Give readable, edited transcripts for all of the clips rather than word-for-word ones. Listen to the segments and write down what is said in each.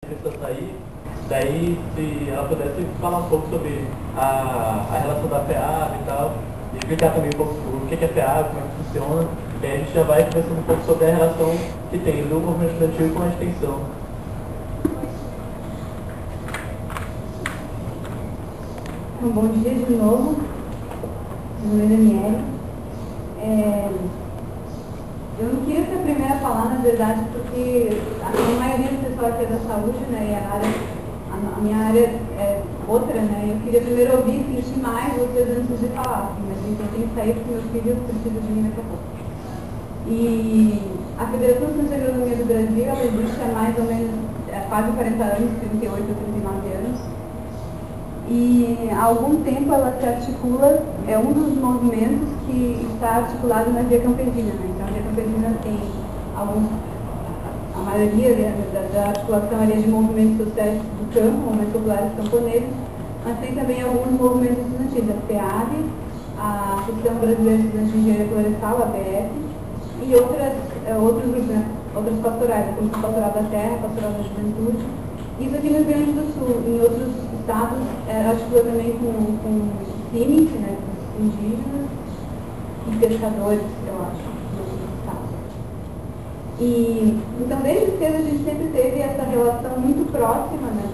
precisa sair, daí se ela pudesse falar um pouco sobre a relação da FEAB e tal, e explicar também um pouco o que é FEAB, como é que funciona, e aí a gente já vai conversando um pouco sobre a relação que tem do movimento estudantil com a extensão. Bom dia de novo, meu nome é Daniela. Eu não queria ser a primeira a falar, na verdade, porque a maioria do pessoal aqui é da saúde, né, e a minha área é outra, né, eu queria primeiro ouvir e sentir mais vocês antes de falar, assim, mas então eu tenho que sair porque meu filho precisa de mim daqui a pouco. E a Federação de Ciência e Agronomia do Brasil, ela existe há mais ou menos quase 40 anos, 38 ou 39 anos. E há algum tempo ela se articula, é um dos movimentos que está articulado na Via Campesina, né? Então a Via Campesina tem a maioria da articulação ali é de movimentos sociais do campo, movimentos populares camponeses, mas tem também alguns movimentos estudantis, a FEAB, a Associação Brasileira de Estudantes de Engenharia Florestal, a ABF, e outros grupos, né? Outras pastorais, como a Pastoral da Terra, a Pastoral da Juventude. Isso aqui no Rio Grande do Sul, em outros estados, articula também com CIMIC, né, com indígenas e pescadores, eu acho, em outros estados. E, então, desde cedo a gente sempre teve essa relação muito próxima, né,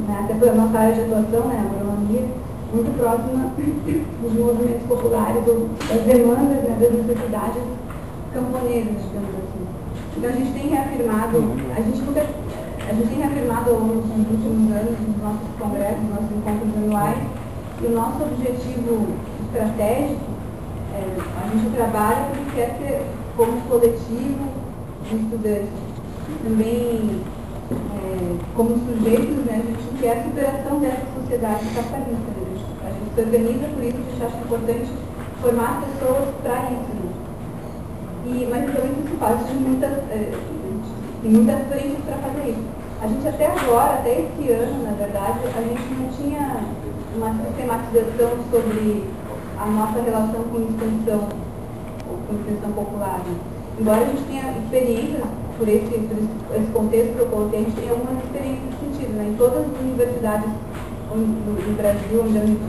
né, até pela nossa área de atuação, né, a agronomia, muito próxima dos movimentos populares, das demandas, né, das necessidades camponesas, digamos assim. Então, a gente tem reafirmado, a gente tem reafirmado ao longo dos últimos anos, nos nossos congressos, nos nossos encontros anuais, que o nosso objetivo estratégico, a gente trabalha porque quer ser, como coletivo de estudantes, também como sujeitos, né, a gente quer a superação dessa sociedade capitalista. Né? A gente se organiza por isso, a gente acha importante formar pessoas para isso. Né? Mas também isso faz de tem muitas frentes para fazer isso. A gente até agora, até esse ano, na verdade, a gente não tinha uma sistematização sobre a nossa relação com extensão, ou com extensão popular. Né? Embora a gente tenha experiências por esse contexto que eu coloquei, a gente tem algumas experiências nesse sentido. Né? Em todas as universidades do Brasil,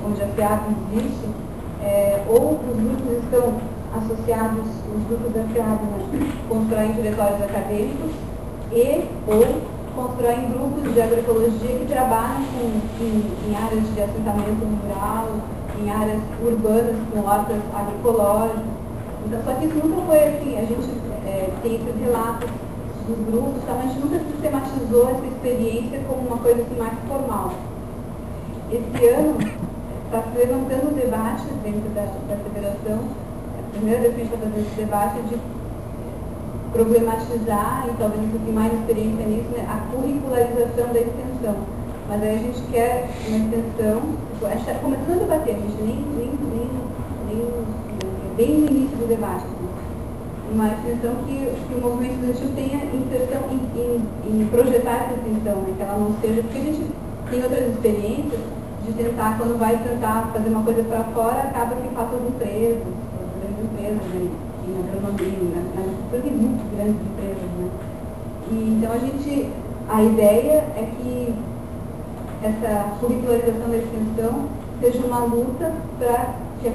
onde a FEAB existe, ou os grupos estão associados, os grupos da FEAB, né, constroem diretórios acadêmicos ou constroem grupos de agroecologia que trabalham em áreas de assentamento rural, em áreas urbanas, com hortas agroecológicas. Então, só que isso nunca foi assim, a gente tem esses relatos dos grupos, mas a gente nunca sistematizou essa experiência como uma coisa assim, mais formal. Esse ano está se levantando um debate dentro da federação, a primeira vez que a gente está fazendo esse debate de problematizar, e talvez um pouquinho mais de experiência nisso, né, a curricularização da extensão. Mas aí a gente quer uma extensão, a gente está começando a debater, a gente bem no início do debate, assim, uma extensão que o movimento estudantil tenha inserção em projetar essa extensão, né, que ela não seja, porque a gente tem outras experiências de tentar, quando vai tentar fazer uma coisa para fora, acaba que passa as empresas, né, em agronomia, tem muito grandes empresas, né? E, então a ideia é que essa curricularização da extensão seja uma luta para que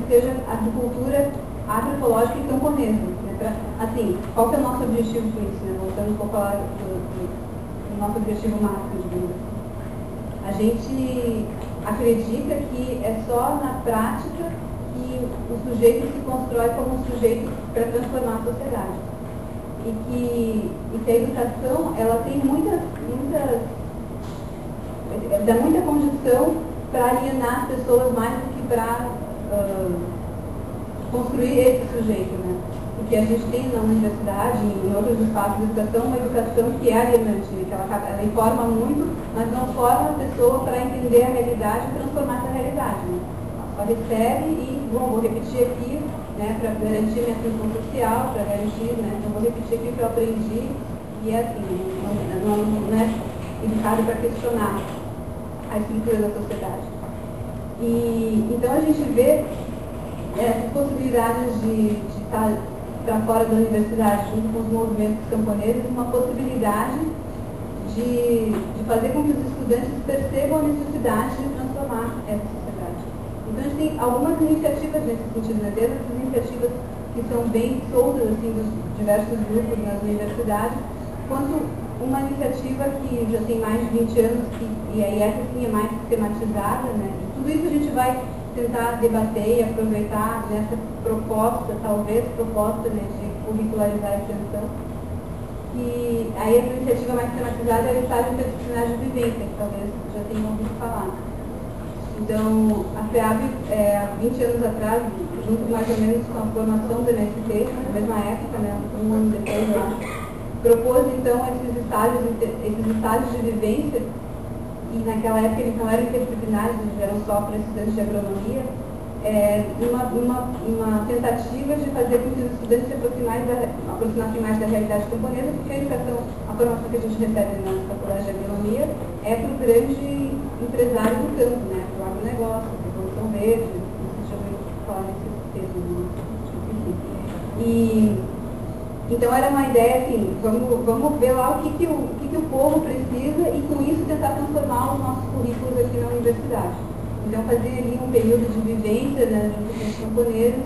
seja agricultura agroecológica e camponesa. Né? Assim, qual que é o nosso objetivo com isso? Né? Voltando um pouco a falar do nosso objetivo máximo, digamos assim. A gente acredita que é só na prática que o sujeito se constrói como um sujeito para transformar a sociedade. E que a educação, ela tem dá muita condição para alienar as pessoas mais do que para construir esse sujeito, né? Porque a gente tem na universidade e em outros espaços de educação, uma educação que é alienante, né? Que ela informa muito, mas não forma a pessoa para entender a realidade e transformar essa realidade, né? Ela recebe e, vou repetir aqui, né, para garantir minha função social, para garantir, né, eu vou repetir aqui o que eu aprendi, e é assim, não é educado para questionar a estrutura da sociedade. E, então a gente vê essas possibilidades de estar para fora da universidade, junto com os movimentos camponeses, uma possibilidade de fazer com que os estudantes percebam a necessidade de transformar essa sociedade. Então a gente tem algumas iniciativas nesse sentido, né? Desde essas iniciativas que são bem soltas assim, dos diversos grupos nas universidades, quanto uma iniciativa que já tem mais de 20 anos, e aí essa sim é mais sistematizada, né? E tudo isso a gente vai tentar debater e aproveitar nessa proposta, talvez proposta, né, de curricularizar a extensão. E aí essa iniciativa mais sistematizada é o estágio interdisciplinar de vivência, que talvez já tenham ouvido falar. Então, a FEAB, há 20 anos atrás, junto mais ou menos com a formação do MST, na mesma época, né, um ano depois, eu acho, propôs então esses estágios de vivência, e naquela época eles não eram interdisciplinares, eles eram só para estudantes de agronomia, uma tentativa de fazer com que os estudantes se aproximassem mais da realidade camponesa, porque a educação, a formação que a gente recebe na faculdade de agronomia é para o grande empresário do campo, né, para o agronegócio, para a Revolução Verde, não sei se já ouviu falar nesse termo, e então era uma ideia assim, vamos ver lá o que o povo precisa e com isso tentar transformar os nossos currículos aqui na universidade. Então fazia ali um período de vivência, né, junto com os camponeses,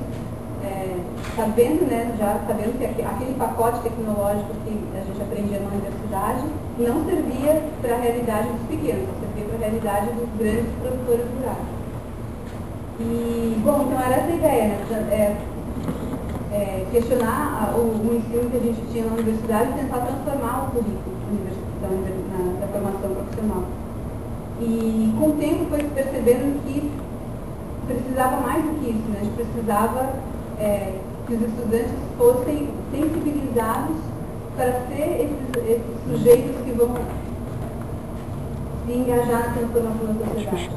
sabendo que aquele pacote tecnológico que a gente aprendia na universidade não servia para a realidade dos pequenos, servia para a realidade dos grandes produtores rurais. E, bom, então era essa a ideia, né? Questionar o ensino que a gente tinha na universidade e tentar transformar o currículo da formação profissional. E com o tempo foi se percebendo que precisava mais do que isso, né? A gente precisava que os estudantes fossem sensibilizados para ser esses sujeitos que vão se engajar na transformação da sociedade.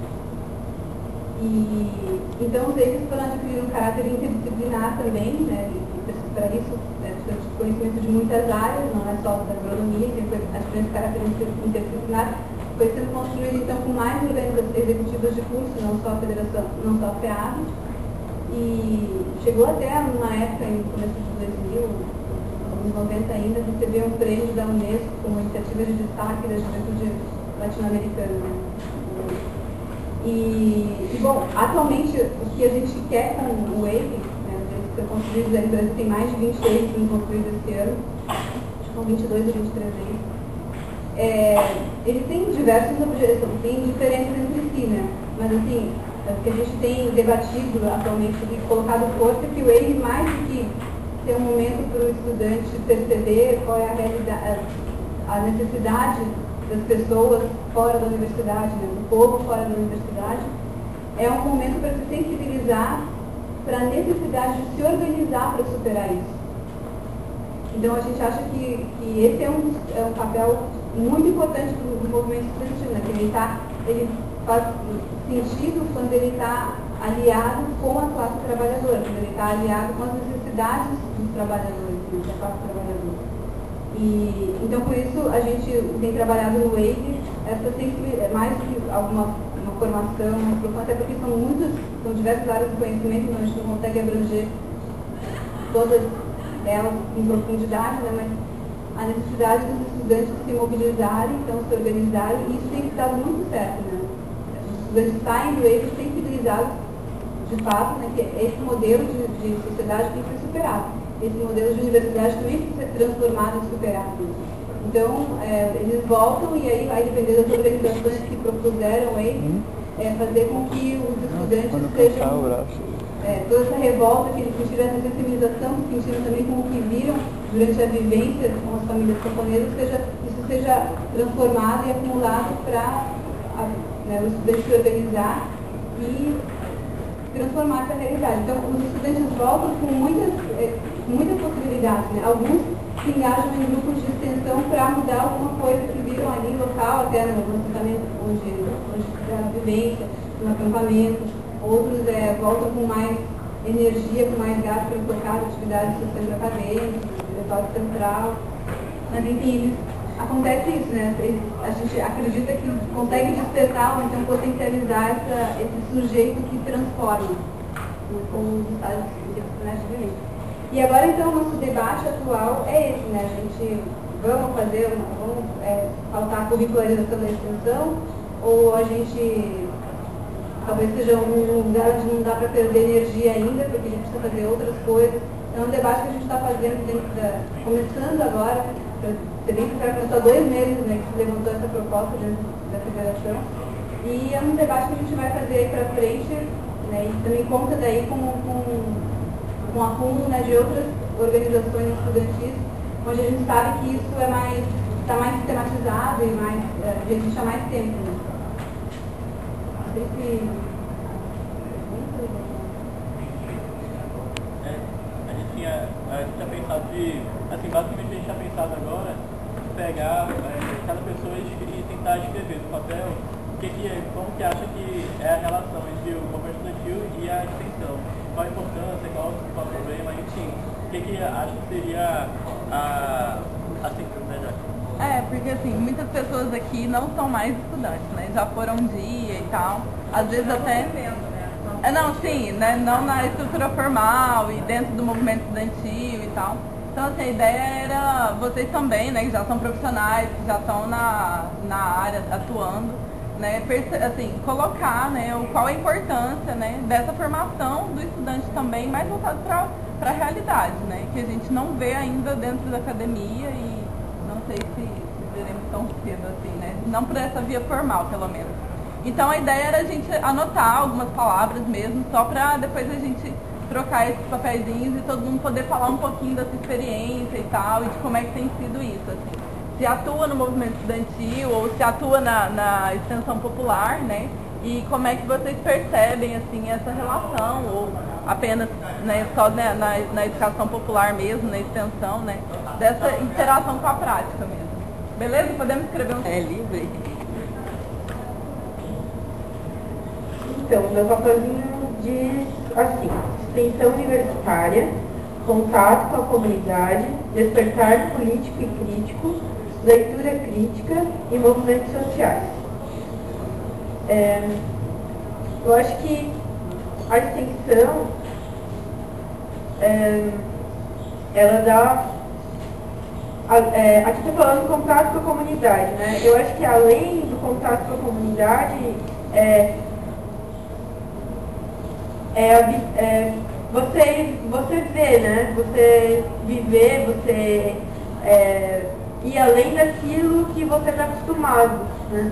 E, então, eles foram adquirir um caráter interdisciplinar também, né? E para isso, precisa de conhecimento de muitas áreas, não é só da agronomia, que foi adquirindo esse caráter interdisciplinar, foi sendo construído, então, com mais organizações executivas de curso, não só a federação, não só a FEAB, e chegou até, numa época, no começo de 2000, nos 90 ainda, recebeu um prêmio da Unesco como iniciativa de destaque da juventude latino-americana. E, bom, atualmente, o que a gente quer com o WAVE, né, que foi construído, no Brasil tem mais de 20 WAVEs sendo construídos esse ano, acho que são 22 ou 23 WAVEs. Ele tem diversos objetos, tem diferenças entre si, né? Mas, assim, o que a gente tem debatido atualmente e colocado força é que o WAVE, mais do que ter um momento para o estudante perceber qual é a realidade, a necessidade das pessoas fora da universidade, né, do povo fora da universidade, é um momento para se sensibilizar para a necessidade de se organizar para superar isso. Então a gente acha que esse é um papel muito importante do movimento estudantil, né, que ele faz sentido quando ele está aliado com a classe trabalhadora, quando ele está aliado com as necessidades dos trabalhadores, né, da classe trabalhadora. E, então, por isso, a gente tem trabalhado no WAVE, mais do que uma formação, até porque são diversas áreas de conhecimento, então a gente não consegue abranger todas elas em profundidade, né, mas a necessidade dos estudantes se mobilizarem, então se organizarem, e isso tem que dar muito certo, né? Os estudantes saem do WAVE sensibilizados, de fato, né, que esse modelo de sociedade tem que ser superado. Esse modelo de universidade também tem que ser transformado e superado. Então, eles voltam e aí vai depender das organizações que propuseram aí, fazer com que os estudantes sejam... toda essa revolta que eles sentiram, essa sensibilização que sentiram também com o que viram durante a vivência com as famílias camponesas, isso seja transformado e acumulado para o estudante se organizar e transformar essa realidade. Então, os estudantes voltam com muitas possibilidades, né? Alguns se engajam em grupos de extensão para mudar alguma coisa que viram ali local, até no assentamento onde fizeram a vivência, no acampamento. Outros voltam com mais energia, com mais gás para tocar as atividades do centro acadêmico, do diretório central. Mas, enfim, acontece isso, né? A gente acredita que consegue despertar ou então potencializar esse sujeito que transforma com os estados interdisciplinares de vivência. E agora, então, o nosso debate atual é esse, né? A gente vamos fazer, vamos faltar a curricularização da extensão, ou a gente talvez seja um lugar onde não dá para perder energia ainda, porque a gente precisa fazer outras coisas. É um debate que a gente está fazendo começando agora, você bem sincero, começou há 2 meses, né, que se levantou essa proposta dentro da federação, e é um debate que a gente vai fazer aí para frente, né, e também conta daí com acúmulo, né, de outras organizações estudantis, onde a gente sabe que isso está mais sistematizado e já existe há mais tempo. Né? Não sei se... A gente tinha pensado assim, basicamente a gente tinha pensado agora pegar cada pessoa e tentar escrever no papel como que acha que é a relação entre o movimento estudantil e a extensão. Qual a importância, qual o problema, enfim. O que acha que seria assim, porque assim, muitas pessoas aqui não são mais estudantes, né? Já foram um dia e tal. Às vezes até... Não, sim, né? Não na estrutura formal e dentro do movimento estudantil e tal. Então, assim, a ideia era vocês também, né, que já são profissionais, que já estão na área atuando, né, assim, colocar, né, qual a importância, né, dessa formação do estudante também, mais voltado para a realidade, né, que a gente não vê ainda dentro da academia e não sei se veremos tão cedo assim, né, não por essa via formal, pelo menos. Então, a ideia era a gente anotar algumas palavras mesmo, só para depois a gente trocar esses papeizinhos e todo mundo poder falar um pouquinho dessa experiência e tal, e de como é que tem sido isso, assim. Se atua no movimento estudantil ou se atua na extensão popular, né? E como é que vocês percebem, assim, essa relação, ou apenas, né, só na educação popular mesmo, na extensão, né? Dessa interação com a prática mesmo. Beleza? Podemos escrever um... É livre? Então, meu papelzinho diz assim: extensão universitária, contato com a comunidade, despertar político e crítico, leitura crítica e movimentos sociais. Eu acho que a extensão, ela dá... aqui estou falando contato com a comunidade, né? Eu acho que além do contato com a comunidade, você ver, né? Você viver, você ir além daquilo que você está acostumado, né?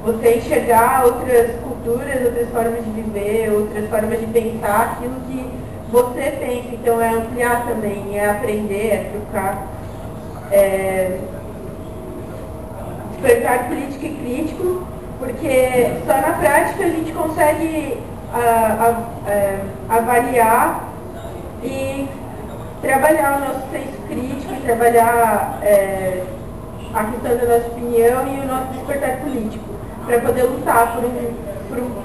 Você enxergar outras culturas, outras formas de viver, outras formas de pensar aquilo que você pensa. Então é ampliar também, é aprender, é trocar. Despertar político e crítico, porque só na prática a gente consegue avaliar e trabalhar o nosso senso crítico, e trabalhar a questão da nossa opinião e o nosso despertar político, para poder lutar por um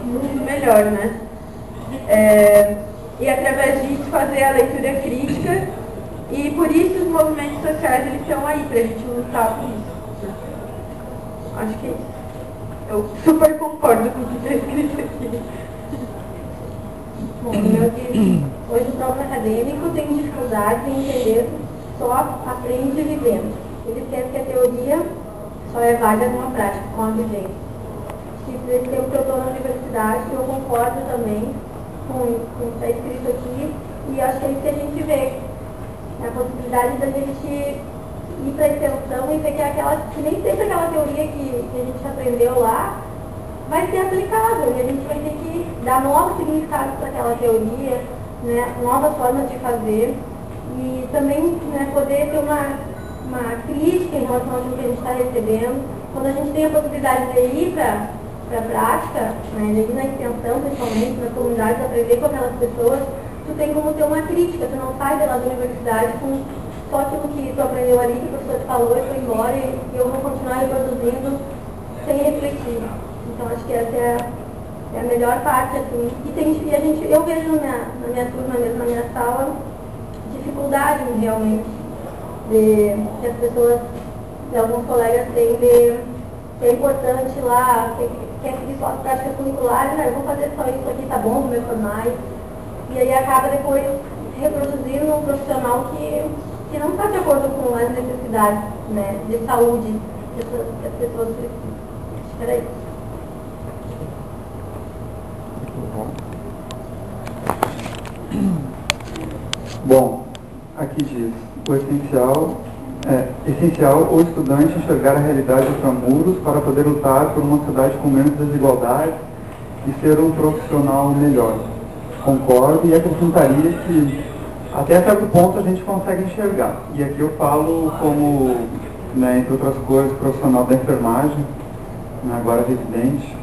mundo melhor, né? E através disso fazer a leitura crítica, e por isso os movimentos sociais eles estão aí, para a gente lutar por isso, né? Acho que é isso. Eu super concordo com o que está escrito aqui. Bom, eu disse, hoje o próprio acadêmico tem dificuldade em entender, só aprende vivendo. Ele pensa que a teoria só é válida numa prática, com a vivência. Esse tempo que eu estou na universidade, eu concordo também com o que está escrito aqui, e acho que é isso que a gente vê. A possibilidade da gente ir para a extensão e ver que nem sempre aquela teoria que a gente aprendeu lá vai ser aplicável, e a gente vai ter que dar novos significados para aquela teoria, né, novas formas de fazer, e também, né, poder ter uma crítica em relação ao que a gente está recebendo. Quando a gente tem a possibilidade de ir para a prática, né, de ir na extensão, principalmente nas comunidades, aprender com aquelas pessoas, tu tem como ter uma crítica, tu não sai da universidade com só aquilo que tu aprendeu ali, que o professor te falou e foi embora, e eu vou continuar reproduzindo sem refletir. Então acho que essa é a melhor parte, assim. Eu vejo na minha turma mesmo, na minha sala, dificuldade realmente que as pessoas, alguns colegas têm que é importante lá, quer seguir só as práticas curriculares, eu vou fazer só isso aqui, tá bom, vou me formar. E aí acaba depois reproduzindo um profissional que que não está de acordo com as necessidades, né, de saúde que as pessoas precisam. Acho que era isso. Bom, aqui diz, o essencial o estudante enxergar a realidade extramuros para poder lutar por uma sociedade com menos desigualdade e ser um profissional melhor. Concordo e acrescentaria que até certo ponto a gente consegue enxergar. E aqui eu falo como, né, entre outras coisas, profissional da enfermagem, né, agora residente,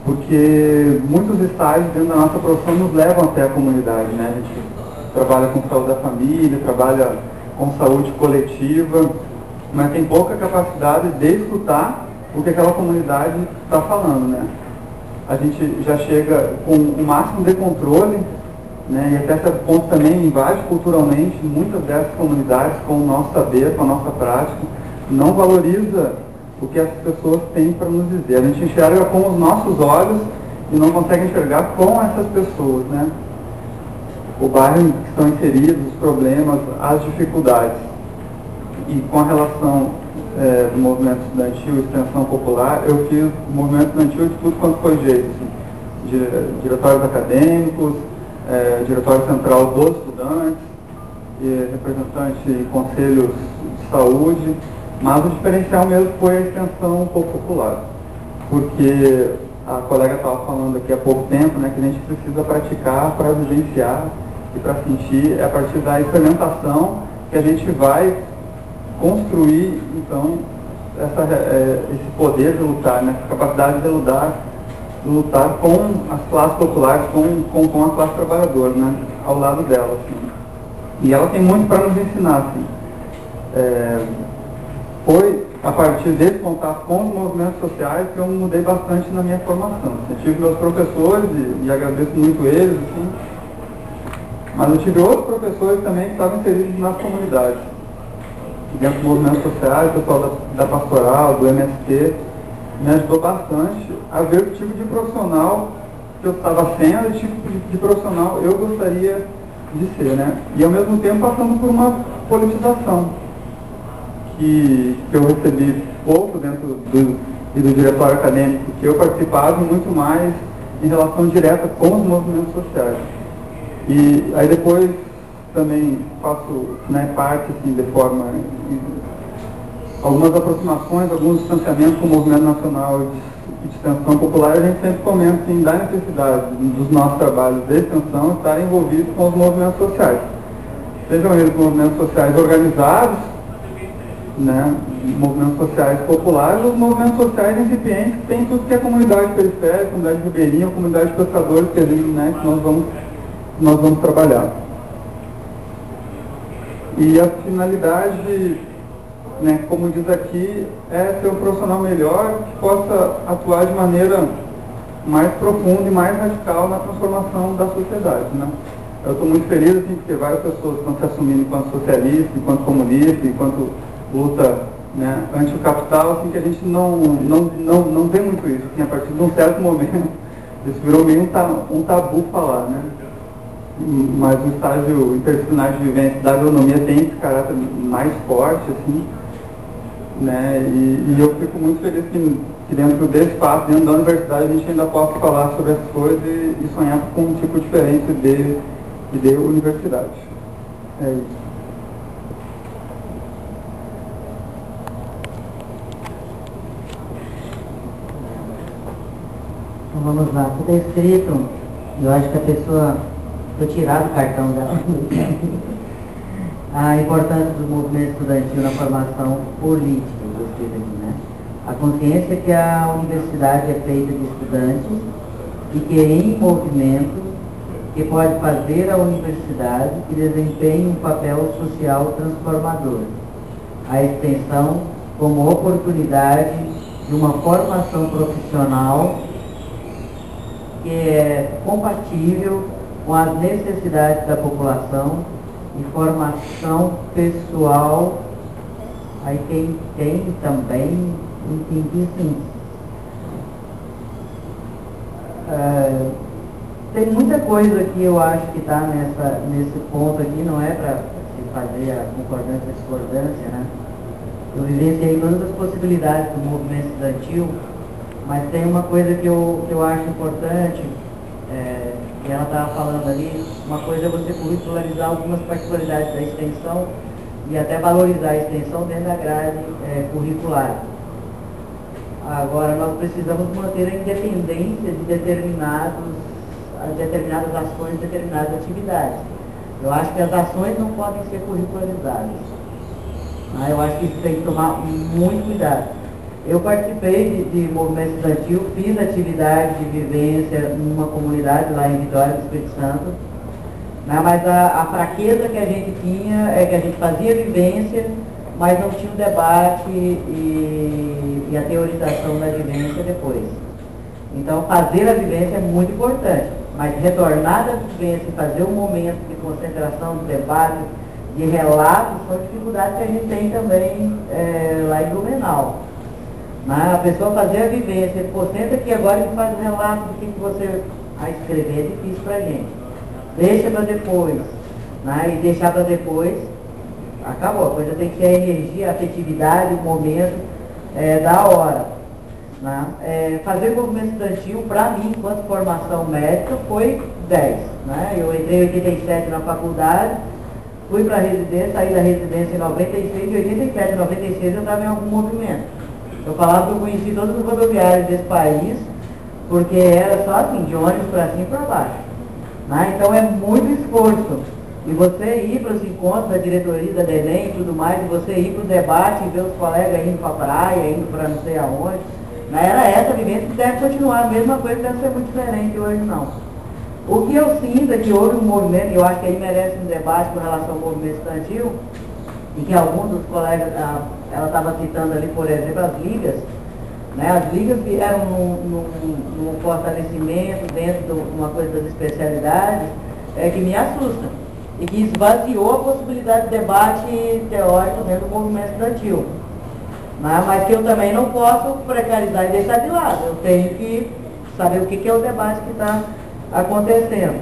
porque muitos estágios dentro da nossa profissão nos levam até a comunidade, né? A gente trabalha com saúde da família, trabalha com saúde coletiva, mas tem pouca capacidade de escutar o que aquela comunidade está falando, né? A gente já chega com o máximo de controle, né? E até certo ponto também invade culturalmente muitas dessas comunidades com o nosso saber, com a nossa prática, não valoriza o que as pessoas têm para nos dizer. A gente enxerga com os nossos olhos e não consegue enxergar com essas pessoas, né? O bairro em que estão inseridos, os problemas, as dificuldades. E com a relação do movimento estudantil, extensão popular, eu fiz o movimento estudantil de tudo quanto foi jeito. Assim, diretórios acadêmicos, diretório central dos estudantes, representante em conselhos de saúde, mas o diferencial mesmo foi a extensão popular. Porque a colega estava falando aqui há pouco tempo, né, que a gente precisa praticar para vivenciar e para sentir. É a partir da experimentação que a gente vai construir, então, esse poder de lutar, né, essa capacidade de lutar com as classes populares, com a classe trabalhadora, né, ao lado dela. Assim. E ela tem muito para nos ensinar. Assim. Foi a partir desse contato com os movimentos sociais que eu mudei bastante na minha formação. Eu tive meus professores, e agradeço muito eles, assim, mas eu tive outros professores também que estavam inseridos nas comunidades. Dentro dos movimentos sociais, o pessoal da pastoral, do MST, me ajudou bastante a ver o tipo de profissional que eu estava sendo, e o tipo de profissional eu gostaria de ser, né? E ao mesmo tempo passando por uma politização que eu recebi pouco dentro do diretório acadêmico, que eu participava muito mais em relação direta com os movimentos sociais. E aí depois também faço, né, parte assim, de forma, algumas aproximações, alguns distanciamentos com o movimento nacional de extensão popular. A gente sempre comenta assim, da necessidade dos nossos trabalhos de extensão estarem envolvidos com os movimentos sociais. Sejam eles movimentos sociais organizados, né, movimentos sociais populares, os movimentos sociais incipientes, que tem tudo que é comunidade periférica, comunidade ribeirinha, comunidade de pescadores, que, né, que nós vamos trabalhar. E a finalidade, né, como diz aqui, é ser um profissional melhor que possa atuar de maneira mais profunda e mais radical na transformação da sociedade, né? Eu estou muito feliz assim, porque várias pessoas estão se assumindo enquanto socialista, enquanto comunista, enquanto luta, né, anti-capital, assim, que a gente não vê muito isso. Assim, a partir de um certo momento, isso virou meio um tabu falar, né? Mas o estágio interdisciplinar de vivência da agronomia tem esse caráter mais forte, assim, né? E eu fico muito feliz que dentro desse espaço, dentro da universidade, a gente ainda possa falar sobre essas coisas e sonhar com um tipo diferente de universidade. É isso. Então vamos lá, tudo é escrito. Eu acho que a pessoa, vou tirar do cartão dela. A importância do movimento estudantil na formação política, eu gostei daqui, né? A consciência que a universidade é feita de estudantes e que em movimento que pode fazer a universidade que desempenhe um papel social transformador. A extensão como oportunidade de uma formação profissional que é compatível com as necessidades da população e formação pessoal. Aí tem também, entendi assim, tem muita coisa que eu acho que está nesse ponto aqui, não é para fazer a concordância e a discordância, né? Eu vivenciei todas as possibilidades do movimento estudantil, mas tem uma coisa que eu acho importante, que ela estava falando ali, uma coisa é você curricularizar algumas particularidades da extensão e até valorizar a extensão dentro da grade curricular. Agora, nós precisamos manter a independência de determinadas ações, determinadas atividades. Eu acho que as ações não podem ser curricularizadas. Eu acho que isso tem que tomar muito cuidado. Eu participei de movimento estudantil, fiz atividade de vivência numa comunidade lá em Vitória do Espírito Santo, mas a fraqueza que a gente tinha é que a gente fazia vivência, mas não tinha o debate e a teorização da vivência depois. Então, fazer a vivência é muito importante, mas retornar da vivência e fazer um momento de concentração, de debate, de relatos, são dificuldades que a gente tem também lá em Blumenau. A pessoa fazer a vivência, pô, senta aqui agora e faz um relato do que você vai escrever, é difícil pra gente. Deixa para depois, e deixar para depois, acabou. A coisa tem que ter a energia, a afetividade, o momento da hora. Fazer movimento estudantil, para mim, enquanto formação médica, foi 10. Eu entrei em 87 na faculdade, fui para a residência, saí da residência em 96, e 87 e 96 eu estava em algum movimento. Eu falava que eu conheci todos os rodoviários desse país, porque era só assim, de ônibus para cima e para baixo. Então é muito esforço. E você ir para os encontros da diretoria da DENEM e tudo mais, e você ir para o debate e ver os colegas indo para a praia, indo para não sei aonde. Era essa vivência que deve continuar, a mesma coisa deve ser muito diferente hoje não. O que eu sinto é que houve um movimento, e eu acho que aí merece um debate com relação ao movimento estudantil, e que alguns dos colegas, ela estava citando ali, por exemplo, as ligas. As ligas vieram num fortalecimento dentro de uma coisa das especialidades que me assusta e que esvaziou a possibilidade de debate teórico dentro do movimento estudantil. Mas que eu também não posso precarizar e deixar de lado. Eu tenho que saber o que é o debate que está acontecendo.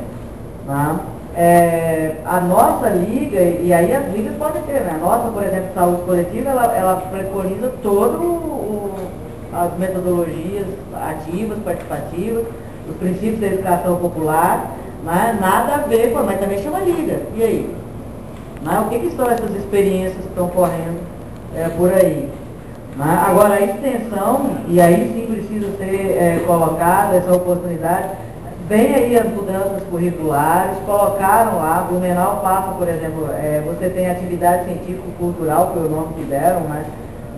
A nossa liga, e aí as ligas podem ter, a nossa, por exemplo, saúde coletiva, ela preconiza as metodologias ativas, participativas, os princípios da educação popular, nada a ver, mas também chama liga. E aí? O que são essas experiências que estão correndo por aí? Agora, a extensão, e aí sim precisa ser colocada essa oportunidade. Vem aí as mudanças curriculares, colocaram lá, Blumenau passa, por exemplo, você tem atividade científico-cultural, que é o nome que deram,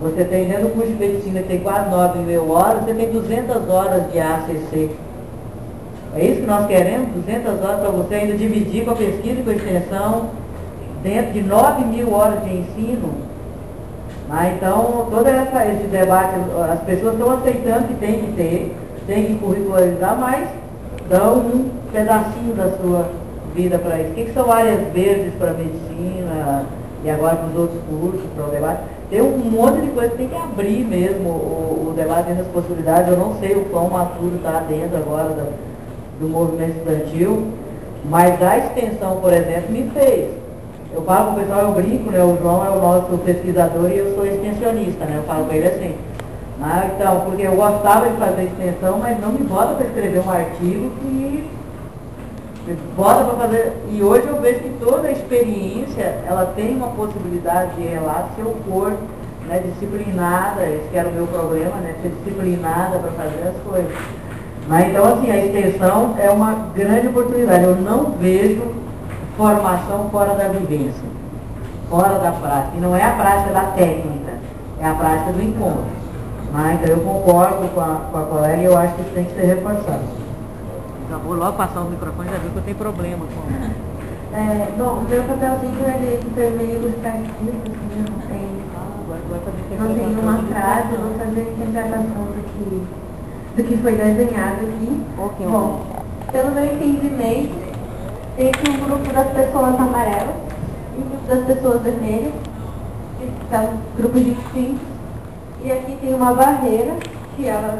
você tem dentro do curso de medicina, tem quase 9.000 horas, você tem 200 horas de ACC. É isso que nós queremos, 200 horas para você ainda dividir com a pesquisa e com a extensão, dentro de 9.000 horas de ensino. Então, todo esse debate, as pessoas estão aceitando que tem que ter, tem que curricularizar, mas dão um pedacinho da sua vida para isso. O que são áreas verdes para a medicina e agora para os outros cursos, para o debate? Tem um monte de coisa que tem que abrir mesmo o debate dentro das possibilidades. Eu não sei o quão maturo está dentro agora do movimento estudantil, mas a extensão, por exemplo, me fez. Eu falo com o pessoal, eu brinco, o João é o nosso pesquisador e eu sou extensionista, eu falo para ele assim. Então, porque eu gostava de fazer extensão, mas não me bota para escrever um artigo que bota para fazer. E hoje eu vejo que toda a experiência, ela tem uma possibilidade de relato se eu for disciplinada, esse que era o meu problema, ser disciplinada para fazer as coisas. Então, assim, a extensão é uma grande oportunidade. Eu não vejo formação fora da vivência, fora da prática. E não é a prática da técnica, é a prática do encontro. Então eu concordo com a colega e eu acho que isso tem que ser reforçado. Já vou logo passar o microfone, já viu que eu tenho problema com bom, o meu papel sempre é de intermeio extrativo, não tem uma frase, eu vou fazer a interpretação do que foi desenhado aqui. Bom, pelo meu entendimento, tem aqui um grupo das pessoas amarelas e um grupo das pessoas vermelhas, que são grupos distintos. E aqui tem uma barreira que elas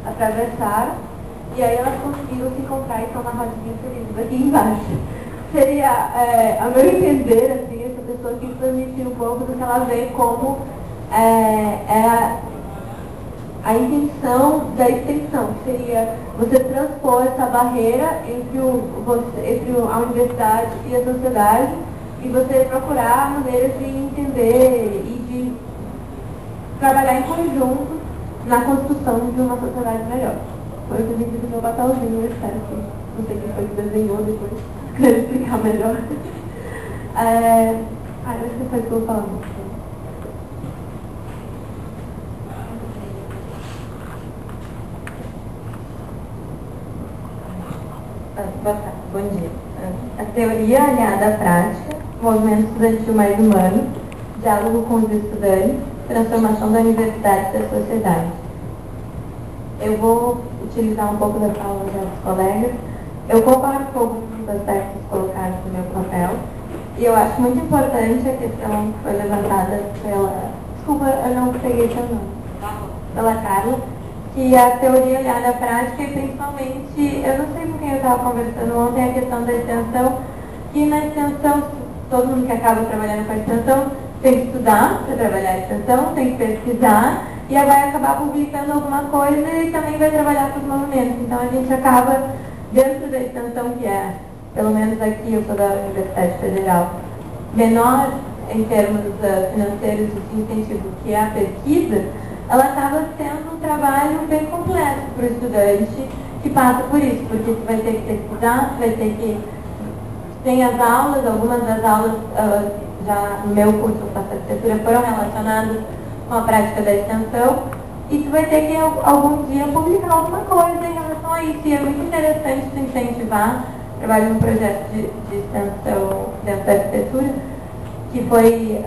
atravessaram e aí elas conseguiram se encontrar e estão na rodinha felizes aqui embaixo. Seria, a meu entender, assim, essa pessoa que transmitir um pouco do que ela vê como a intenção da extensão, que seria você transpor essa barreira entre a universidade e a sociedade e você procurar maneiras de entender e de trabalhar em conjunto na construção de uma sociedade melhor. Foi o que eu disse do meu papelzinho, eu espero que não sei quem foi que desenhou depois, quero explicar melhor. Acho que foi o que eu falo. Bom dia. A teoria aliada à prática, movimento estudantil mais humano, diálogo com os estudantes, transformação da universidade e da sociedade. Eu vou utilizar um pouco da fala dos colegas. Eu concordo com alguns dos aspectos colocados no meu papel e eu acho muito importante a questão que foi levantada desculpa, eu não peguei seu nome, pela Carla, que a teoria aliada à prática e principalmente, eu não sei com quem eu estava conversando ontem, a questão da extensão, que na extensão, todo mundo que acaba trabalhando com a extensão tem que estudar para trabalhar a extensão, tem que pesquisar e vai acabar publicando alguma coisa e também vai trabalhar com os movimentos. Então a gente acaba, dentro da extensão que é, pelo menos aqui eu sou da Universidade Federal, menor em termos financeiros de incentivo que é a pesquisa, ela acaba sendo um trabalho bem complexo para o estudante que passa por isso, porque você vai ter que pesquisar, você vai ter que... Tem as aulas, algumas das aulas já no meu curso de arquitetura foram relacionadas com a prática da extensão e tu vai ter que algum dia publicar alguma coisa em relação a isso. E é muito interessante tu incentivar. Trabalho num projeto de extensão dentro da arquitetura que foi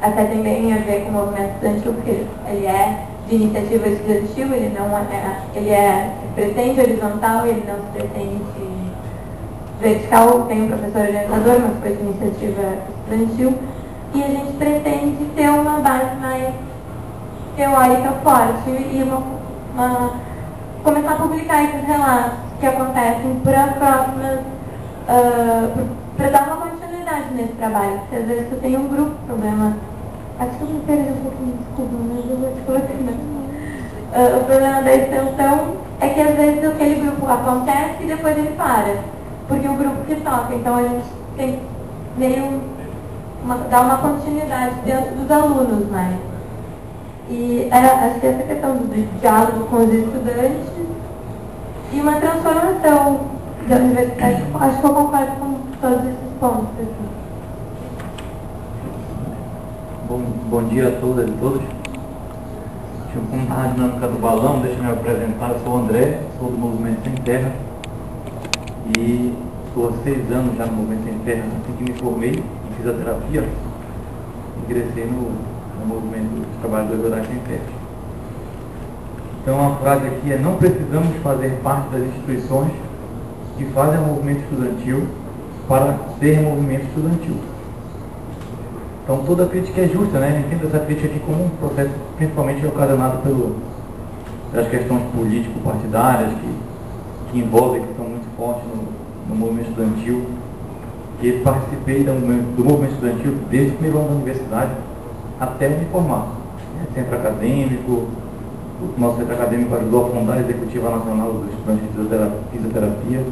até também a ver com o movimento estudantil, porque ele é de iniciativa estudantil, ele pretende horizontal, ele não se pretende vertical, tem um professor orientador, mas foi de iniciativa estudantil, e a gente pretende ter uma base mais teórica forte e começar a publicar esses relatos que acontecem para as próximas, para dar uma continuidade nesse trabalho, porque às vezes tu tem um grupo, problema, acho que eu me perdi um pouquinho, desculpa, mas eu vou te colocar. O problema da extensão é que às vezes aquele grupo acontece e depois ele para, porque o grupo que toca, então a gente tem meio dar uma continuidade dentro dos alunos, né? E acho que essa questão do diálogo com os estudantes e uma transformação da universidade, acho que eu concordo com todos esses pontos aqui. Bom dia a todas e todos. Como está a dinâmica do balão, deixa eu me apresentar. Eu sou o André, sou do Movimento Sem Terra e estou há 6 anos já no Movimento Sem Terra. Assim que me formei em fisioterapia, ingressei no Movimento dos Trabalhadores Rurais Sem Terra. Então a frase aqui é: não precisamos fazer parte das instituições que fazem o movimento estudantil para ser movimento estudantil. Então toda crítica é justa, né? A gente entende essa crítica aqui como um processo principalmente ocasionado pelas questões político-partidárias que envolvem, que são muito fortes no movimento estudantil. E eu participei do movimento estudantil desde o primeiro ano da universidade até me formar. Centro acadêmico, o nosso centro acadêmico ajudou a fundar a Executiva Nacional dos Estudantes de Fisioterapia,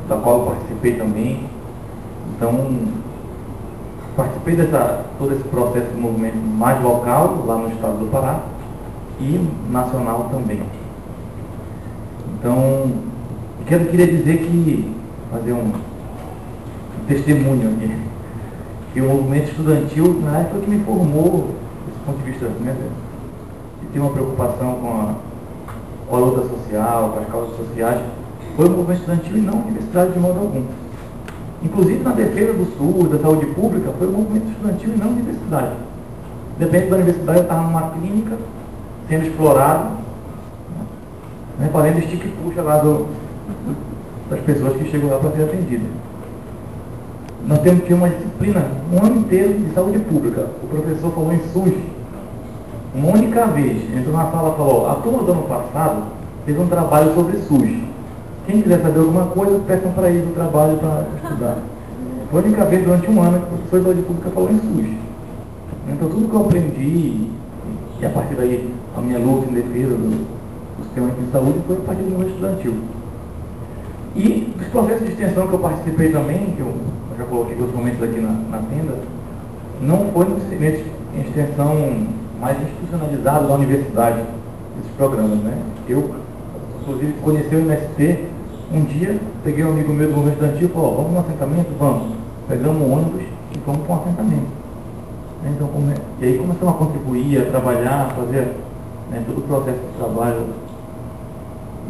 da qual eu participei também. Então, participei todo esse processo de movimento mais local, lá no estado do Pará, e nacional também. Então, eu queria dizer fazer um testemunho aqui, que o movimento estudantil, na época que me formou, desse ponto de vista, né, de ter uma preocupação com a luta social, com as causas sociais, foi o movimento estudantil e não a universidade de modo algum. Inclusive na defesa do SUS, da saúde pública, foi o movimento estudantil e não a universidade. Dependendo da universidade, eu estava numa clínica, sendo explorado, né, fazendo estica e puxa lá das pessoas que chegam lá para ser atendidas. Nós temos que ter uma disciplina, um ano inteiro de saúde pública. O professor falou em SUS, uma única vez, entrou na sala e falou: a turma do ano passado fez um trabalho sobre SUS. Quem quiser saber alguma coisa, peçam para ele o trabalho para estudar. Foi a única vez durante um ano que o professor de saúde pública falou em SUS. Então tudo que eu aprendi, e a partir daí a minha luta em defesa do sistema de saúde foi a partir do movimento estudantil. E dos processos de extensão que eu participei também, que eu já coloquei outros momentos aqui na tenda, não foi no segmento de extensão mais institucionalizado da universidade, esses programas, né? Eu, inclusive, conheci o MST um dia, peguei um amigo meu do movimento estudantil e falou, vamos no assentamento? Vamos. Pegamos um ônibus e fomos para um assentamento. Então, e aí começamos a contribuir, a trabalhar, a fazer, né, todo o processo de trabalho,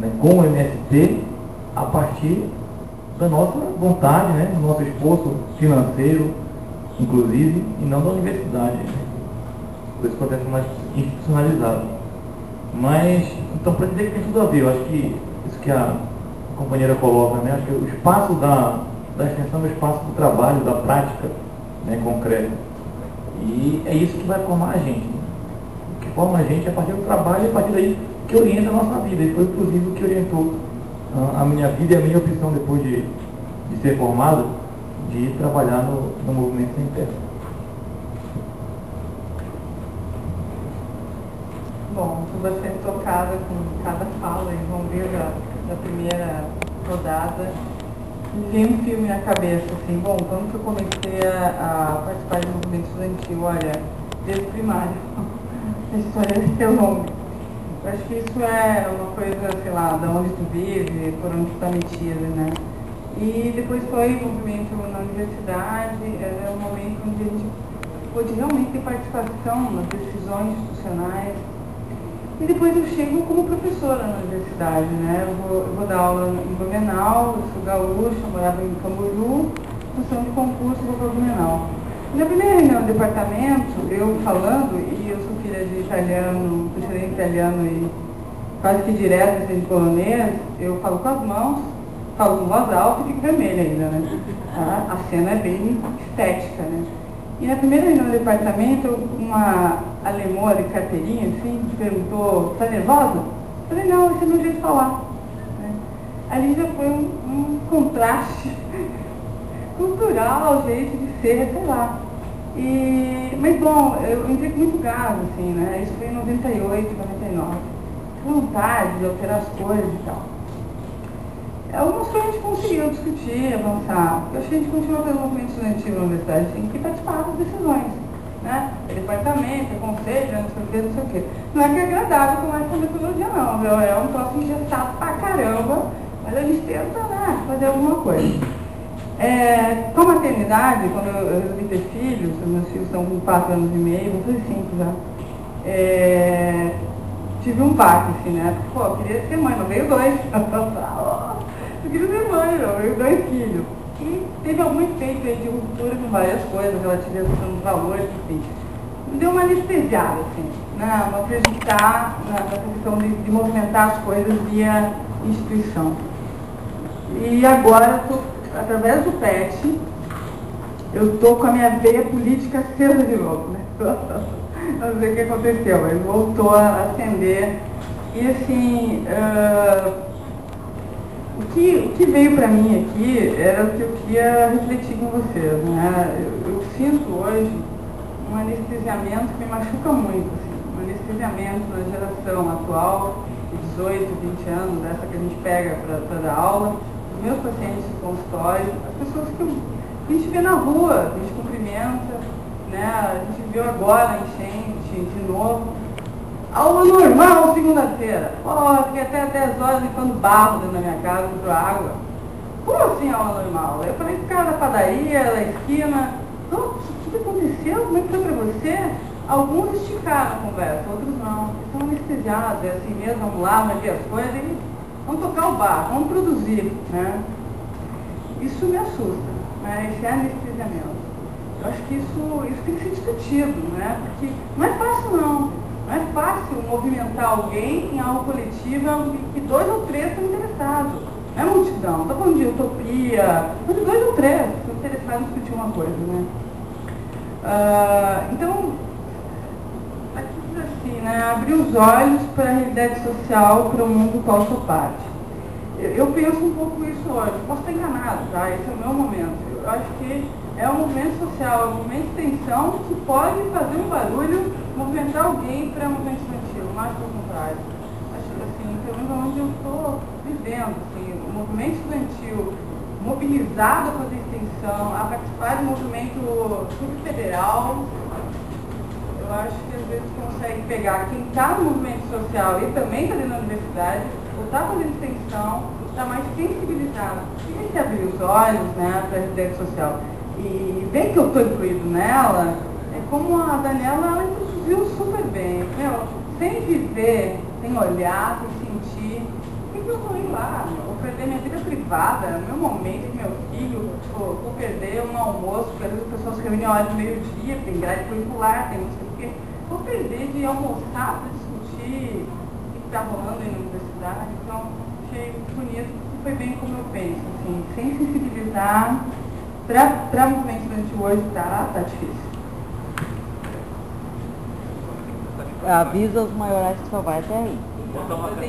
né, com o MST, a partir da nossa vontade, né, do nosso esforço financeiro, inclusive, e não da universidade, né, esse processo mais institucionalizado. Mas, então, para dizer que tem tudo a ver, eu acho que isso que a companheira coloca, né, acho que o espaço da extensão é o espaço do trabalho, da prática, né, concreta. E é isso que vai formar a gente. Né? O que forma a gente é a partir do trabalho e a partir daí que orienta a nossa vida. E foi, inclusive, o que orientou a minha vida e a minha opção, depois de ser formado, de trabalhar no movimento sem terra. Bom, estou bastante tocada com cada fala envolvida da primeira rodada. Me veio um filme na cabeça, assim, bom, quando que eu comecei a participar do movimento estudantil, olha, desde o primário, a história é longa. Eu acho que isso é uma coisa, sei lá, de onde tu vive, por onde tu está metida, né? E depois foi o movimento na universidade, era um momento onde a gente pôde realmente ter participação nas decisões institucionais. E depois eu chego como professora na universidade, né? Eu vou dar aula em Blumenau, eu sou gaúcha, eu morava em Camboriú, função de concurso, vou para Blumenau. E na primeira reunião do departamento, eu falando, e eu sou filha de italiano, professora italiano e quase que direto de polonês, eu falo com as mãos, falo com voz alta e fico vermelha ainda, né? A cena é bem estética, né? E na primeira reunião do departamento, uma alemã de carteirinha, assim, perguntou, tá nervosa? Eu falei, não, esse é meu jeito de falar. Né? Ali já foi um contraste cultural, jeito de ser, sei lá. Mas bom, eu entrei com muito gás, assim, né? Isso foi em 98, 99. Vontade de alterar as coisas e tal. Algumas coisas a gente conseguiu discutir, avançar. Eu acho que a gente continua pelo movimento estudantil na universidade, tem que participar das decisões. Né? É departamento, é conselho, não sei o que, não sei o que. Não é que é agradável com essa metodologia, não. Viu? É um troço engessado pra caramba, mas a gente tenta, né, fazer alguma coisa. Com a maternidade, quando eu resolvi ter filhos, meus filhos estão com 4 anos e meio, vou fazer 5 já. Tive um baque, assim, né? Porque, pô, eu queria ser mãe, mas veio 2. Eu queria ser mãe, não, veio 2 filhos. E teve algum efeito aí de ruptura com várias coisas, relativização dos valores, enfim. Me deu uma anestesiada, assim, né? Uma acreditar na questão de movimentar as coisas via instituição. E agora, através do PET, eu estou com a minha veia política acesa de novo, né? Não sei o que aconteceu, mas voltou a acender. E assim, o que veio para mim aqui era o que eu queria refletir com vocês, né? Eu sinto hoje um anestesiamento que me machuca muito, assim, um anestesiamento na geração atual, de 18, 20 anos, dessa que a gente pega para dar aula, os meus pacientes de consultório, as pessoas que a gente vê na rua, a gente cumprimenta, né? A gente viu agora a enchente de novo. Aula normal, segunda-feira. Pô, fiquei até 10 horas limpando barro dentro da minha casa, com água. Como assim aula normal? Eu falei com o cara da padaria, da esquina. Não, o que aconteceu? Como é que foi pra você? Alguns esticaram a conversa, outros não. Estão anestesiados, é assim mesmo, vamos lá, vamos ver as coisas e vamos tocar o barco, vamos produzir, né? Isso me assusta, né? Esse anestesiamento. Eu acho que isso tem que ser discutido, né? Porque não é fácil, não. Não é fácil movimentar alguém em algo coletivo que 2 ou 3 estão interessados. Não é multidão, não estou falando de utopia, mas 2 ou 3 estão interessados em discutir uma coisa, né? Então, aqui diz assim, né? Abrir os olhos para a realidade social, para o mundo do qual sou parte. Eu penso um pouco isso hoje, posso estar enganado, tá? Esse é o meu momento. Eu acho que é um movimento social, é um movimento de extensão que pode fazer um barulho, movimentar alguém para movimento estudantil, mais pelo contrário. Acho que, assim, pelo menos onde eu estou vivendo, assim, o movimento estudantil mobilizado a fazer extensão, a participar do movimento subfederal, eu acho que às vezes consegue pegar quem está no movimento social e também está dentro da universidade, ou está fazendo extensão, está mais sensibilizado. E tem que abrir os olhos, né, para a residência social. E ver que eu estou incluído nela, é como a Daniela, ela introduziu super bem. Meu, sem viver, sem olhar, sem sentir, por que eu vou ir lá? Vou perder minha vida privada, meu momento com meu filho, vou perder um almoço, porque às vezes as pessoas se reúnem a hora do meio-dia, tem grade curricular, tem não sei o quê. Vou perder de almoçar para discutir o que está rolando aí na universidade. Então, achei bonito, foi bem como eu penso, assim, sem sensibilizar. Para o movimento estudantil hoje tá difícil. Avisa os maiorais que só vai até aí. A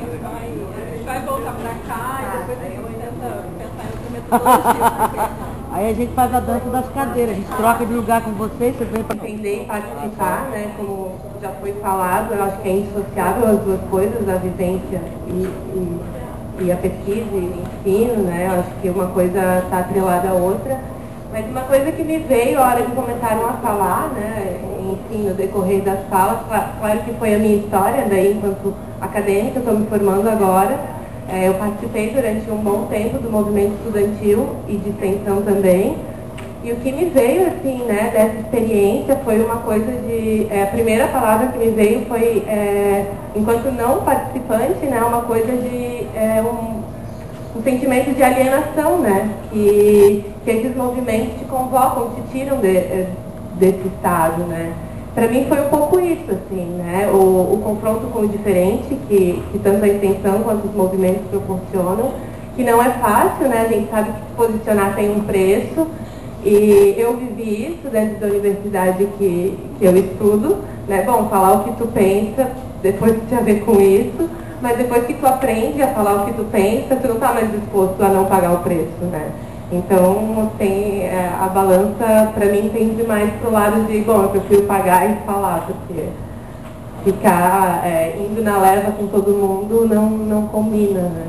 gente vai voltar para cá e depois a gente tenta pensar em outra metodologia. Aí a gente faz a dança das cadeiras, a gente troca de lugar com vocês vem para Entender e participar, né, como já foi falado, eu acho que é indissociável as duas coisas, a vivência e a pesquisa e ensino, né, eu acho que uma coisa está atrelada à outra. Mas uma coisa que me veio a hora que começaram a falar, né, enfim, no decorrer das falas, claro que foi a minha história, daí enquanto acadêmica, estou me formando agora, eu participei durante um bom tempo do movimento estudantil e de extensão também, e o que me veio, assim, né, dessa experiência foi uma coisa de, a primeira palavra que me veio foi, enquanto não participante, né, uma coisa de, um sentimento de alienação, né, que esses movimentos te convocam, te tiram desse estado, né. Para mim foi um pouco isso, assim, né, o confronto com o diferente, que tanto a extensão quanto os movimentos proporcionam, que não é fácil, né, a gente sabe que se posicionar tem um preço, e eu vivi isso dentro da universidade que eu estudo, né, bom, falar o que tu pensa, depois tem a ver com isso, mas depois que tu aprende a falar o que tu pensa, tu não está mais disposto a não pagar o preço, né. Então, tem, a balança, para mim, tende mais para o lado de, bom, eu prefiro pagar e falar, porque ficar indo na leva com todo mundo não combina, né.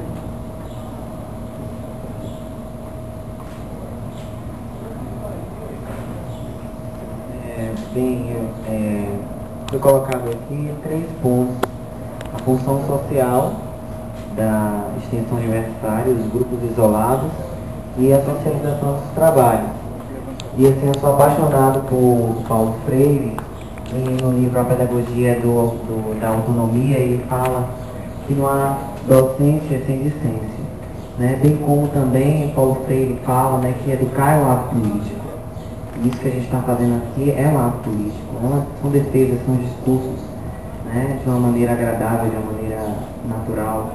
Foi colocado aqui 3 pontos. A função social da extensão universitária, os grupos isolados e a socialização dos trabalhos. E assim, eu sou apaixonado por Paulo Freire, e no livro A Pedagogia da Autonomia, ele fala que não há docência sem discência, né? Bem como também Paulo Freire fala, né, que educar é um ato político. Isso que a gente está fazendo aqui é um ato político, são defesas, são discursos, né, de uma maneira agradável, de uma maneira natural,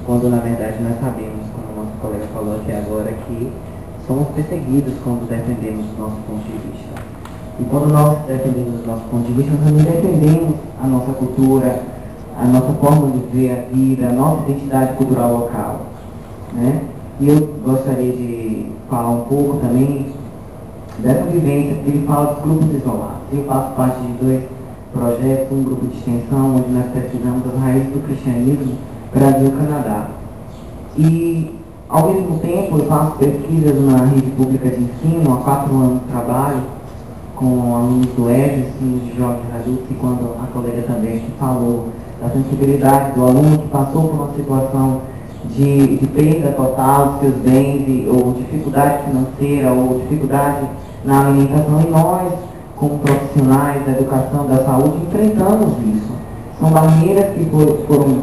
quando na verdade nós sabemos, como o nosso colega falou aqui agora, que somos perseguidos quando defendemos o nosso ponto de vista. E quando nós defendemos o nosso ponto de vista, nós também defendemos a nossa cultura, a nossa forma de ver a vida, a nossa identidade cultural local, né? E eu gostaria de falar um pouco também dessa vivência, porque ele fala dos grupos isolados. Eu faço parte de 2 projetos, um grupo de extensão, onde nós pesquisamos as raízes do cristianismo, Brasil e Canadá. E, ao mesmo tempo, eu faço pesquisas na rede pública de ensino, há 4 anos de trabalho, com alunos do ED, ensino de jovens adultos, e quando a colega também que falou da sensibilidade do aluno que passou por uma situação de perda total dos seus bens, ou dificuldade financeira, ou dificuldade na alimentação, e nós, como profissionais da educação, da saúde, enfrentamos isso. São barreiras que foram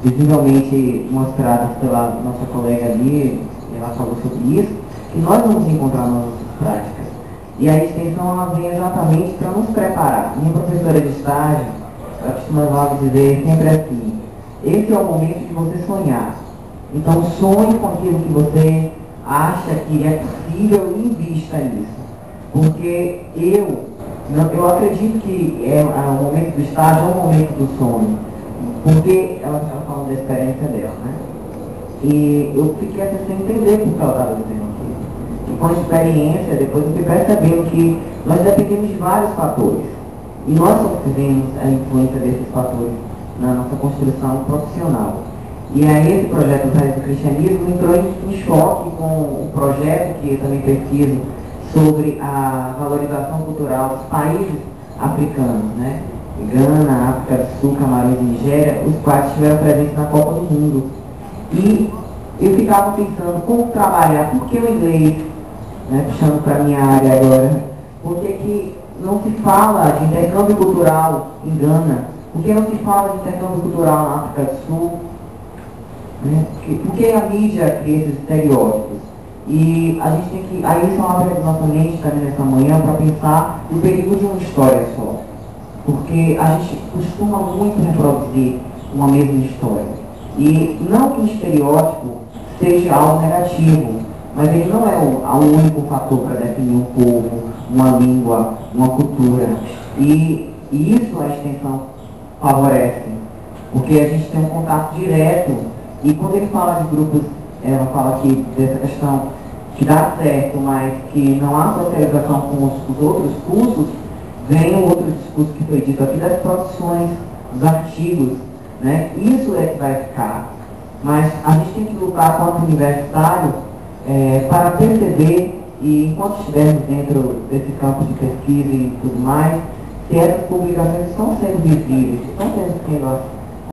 visivelmente mostradas pela nossa colega ali, ela falou sobre isso, e nós vamos encontrar nas nossas práticas. E a extensão, ela vem exatamente para nos preparar. Minha professora de estágio, ela costumava dizer sempre assim: esse é o momento de você sonhar. Então sonhe com aquilo que você acha que é possível e invista nisso. Porque eu acredito que o momento do estágio é o momento do sonho. Porque ela estava falando da experiência dela, né? E eu fiquei assim sem entender por que ela estava dizendo aquilo. E com a experiência, depois eu fui percebendo que nós dependemos de vários fatores. E nós sofremos a influência desses fatores na nossa construção profissional. E aí esse projeto do Raiz do Cristianismo entrou em choque com o projeto que eu também pesquiso sobre a valorização cultural dos países africanos, né? Gana, África do Sul, Camarões e Nigéria, os quais estiveram presentes na Copa do Mundo. E eu ficava pensando como trabalhar, por que o inglês, né, puxando para a minha área agora, por que não se fala de intercâmbio cultural em Gana, por que não se fala de intercâmbio cultural na África do Sul, né? Por que a mídia cria esses estereótipos? E a gente tem que, aí isso é uma abertura da nossa mente também nessa manhã para pensar no perigo de uma história só. Porque a gente costuma muito reproduzir uma mesma história. E não que o estereótipo seja algo negativo, mas ele não é o único fator para definir um povo, uma língua, uma cultura. E isso a extensão favorece, porque a gente tem um contato direto. E quando ele fala de grupos, ela fala aqui dessa questão que dá certo, mas que não há socialização com os outros cursos, vem o outro discurso que foi dito aqui das produções, dos artigos, né? Isso é que vai ficar. Mas a gente tem que lutar contra o universitário para perceber, e enquanto estivermos dentro desse campo de pesquisa e tudo mais, se essas publicações estão sendo visíveis, estão sendo